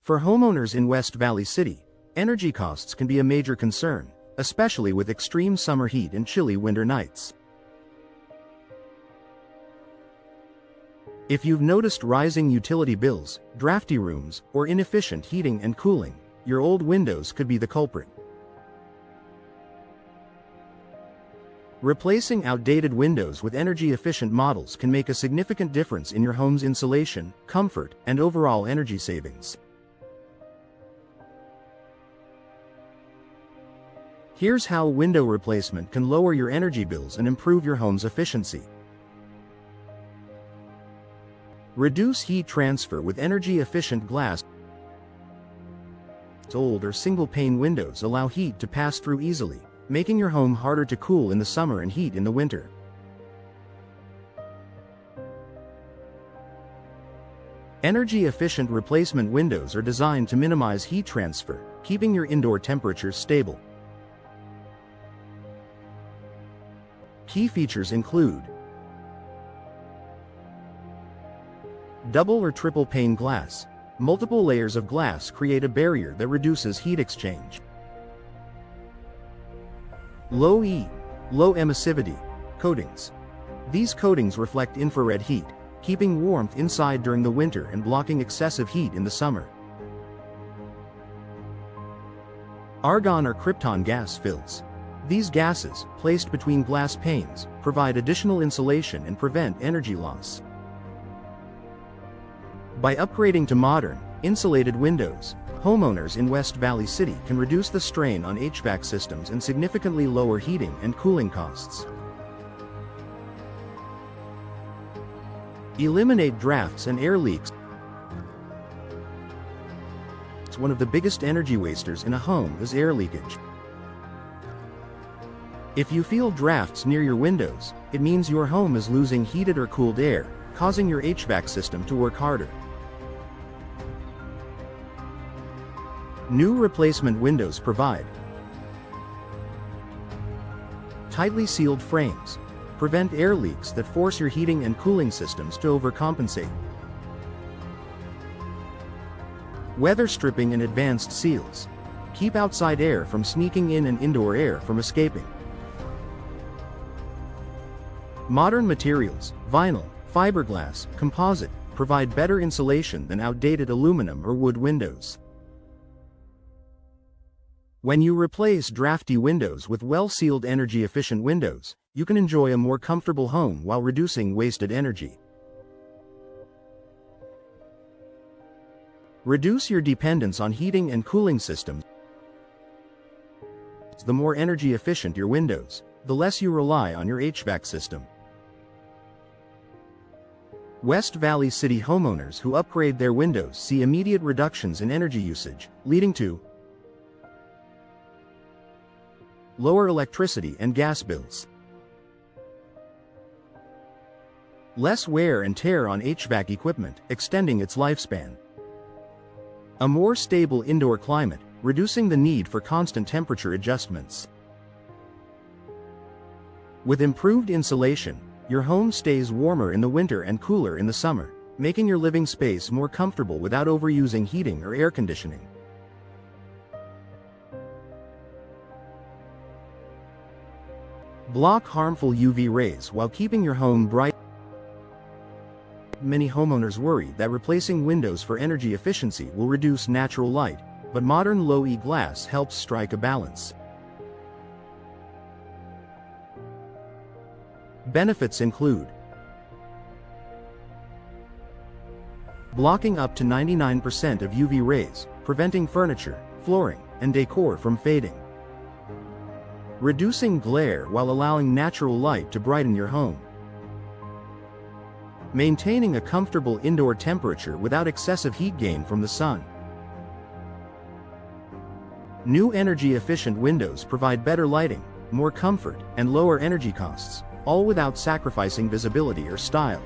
For homeowners in West Valley City, energy costs can be a major concern, especially with extreme summer heat and chilly winter nights. If you've noticed rising utility bills, drafty rooms, or inefficient heating and cooling, your old windows could be the culprit. Replacing outdated windows with energy-efficient models can make a significant difference in your home's insulation, comfort, and overall energy savings. Here's how window replacement can lower your energy bills and improve your home's efficiency. Reduce heat transfer with energy-efficient glass. Old or single-pane windows allow heat to pass through easily, making your home harder to cool in the summer and heat in the winter. Energy-efficient replacement windows are designed to minimize heat transfer, keeping your indoor temperatures stable. Key features include double or triple pane glass. Multiple layers of glass create a barrier that reduces heat exchange. Low emissivity coatings. These coatings reflect infrared heat, keeping warmth inside during the winter and blocking excessive heat in the summer. Argon or krypton gas fills. These gases, placed between glass panes, provide additional insulation and prevent energy loss. By upgrading to modern, insulated windows, homeowners in West Valley City can reduce the strain on HVAC systems and significantly lower heating and cooling costs. Eliminate drafts and air leaks. One of the biggest energy wasters in a home is air leakage. If you feel drafts near your windows, it means your home is losing heated or cooled air, causing your HVAC system to work harder. New replacement windows provide tightly sealed frames, prevent air leaks that force your heating and cooling systems to overcompensate. Weather stripping and advanced seals. Keep outside air from sneaking in and indoor air from escaping. Modern materials, vinyl, fiberglass, composite, provide better insulation than outdated aluminum or wood windows. When you replace drafty windows with well-sealed energy-efficient windows, you can enjoy a more comfortable home while reducing wasted energy. Reduce your dependence on heating and cooling systems. The more energy efficient your windows, the less you rely on your HVAC system. West Valley City homeowners who upgrade their windows see immediate reductions in energy usage, leading to lower electricity and gas bills, less wear and tear on HVAC equipment, extending its lifespan, a more stable indoor climate, reducing the need for constant temperature adjustments. With improved insulation, your home stays warmer in the winter and cooler in the summer, making your living space more comfortable without overusing heating or air conditioning. Block harmful UV rays while keeping your home bright. Many homeowners worry that replacing windows for energy efficiency will reduce natural light, but modern low-E glass helps strike a balance. Benefits include blocking up to 99% of UV rays, preventing furniture, flooring, and decor from fading, reducing glare while allowing natural light to brighten your home, maintaining a comfortable indoor temperature without excessive heat gain from the sun. New energy-efficient windows provide better lighting, more comfort, and lower energy costs, all without sacrificing visibility or style.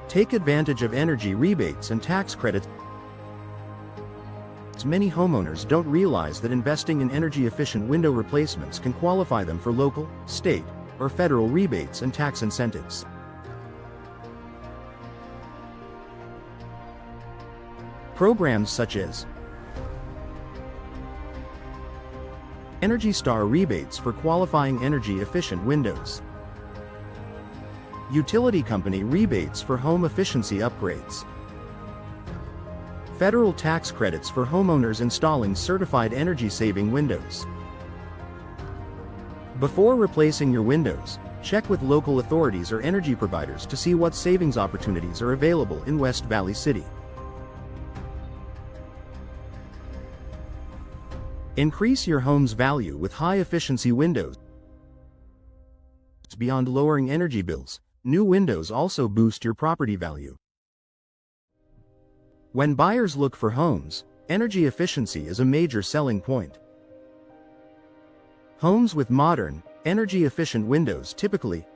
Take advantage of energy rebates and tax credits. Many homeowners don't realize that investing in energy-efficient window replacements can qualify them for local, state, or federal rebates and tax incentives. Programs such as Energy Star rebates for qualifying energy-efficient windows. Utility company rebates for home efficiency upgrades. Federal tax credits for homeowners installing certified energy-saving windows. Before replacing your windows, check with local authorities or energy providers to see what savings opportunities are available in West Valley City. Increase your home's value with high-efficiency windows. Beyond lowering energy bills, new windows also boost your property value. When buyers look for homes, energy efficiency is a major selling point. Homes with modern, energy-efficient windows typically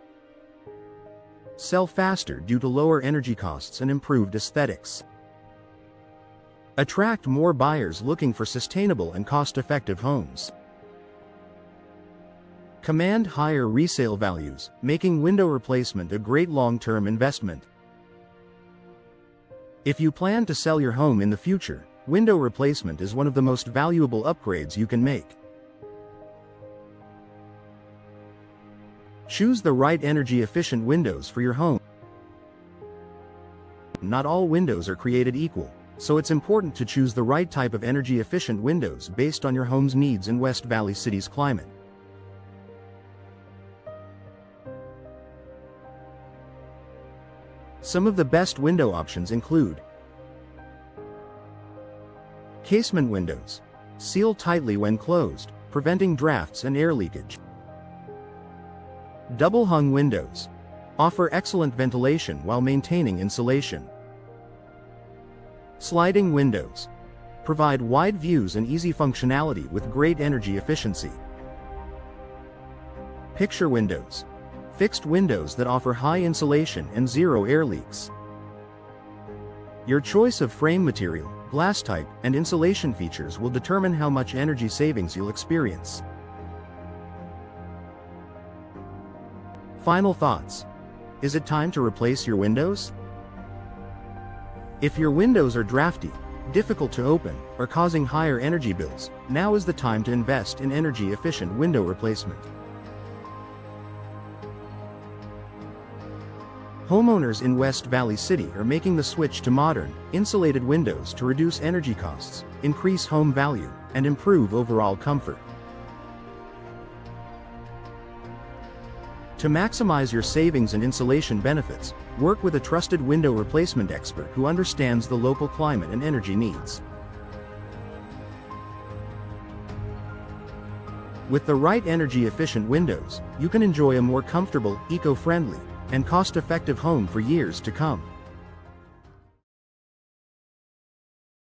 sell faster due to lower energy costs and improved aesthetics. Attract more buyers looking for sustainable and cost-effective homes. Command higher resale values, making window replacement a great long-term investment. If you plan to sell your home in the future, window replacement is one of the most valuable upgrades you can make. Choose the right energy-efficient windows for your home. Not all windows are created equal, so it's important to choose the right type of energy-efficient windows based on your home's needs in West Valley City's climate. Some of the best window options include casement windows. Seal tightly when closed, preventing drafts and air leakage. Double-hung windows. Offer excellent ventilation while maintaining insulation. Sliding windows. Provide wide views and easy functionality with great energy efficiency. Picture windows. Fixed windows that offer high insulation and zero air leaks. Your choice of frame material, glass type, and insulation features will determine how much energy savings you'll experience. Final thoughts. Is it time to replace your windows? If your windows are drafty, difficult to open, or causing higher energy bills, now is the time to invest in energy-efficient window replacement. Homeowners in West Valley City are making the switch to modern, insulated windows to reduce energy costs, increase home value, and improve overall comfort. To maximize your savings and insulation benefits, work with a trusted window replacement expert who understands the local climate and energy needs. With the right energy-efficient windows, you can enjoy a more comfortable, eco-friendly, and cost-effective home for years to come.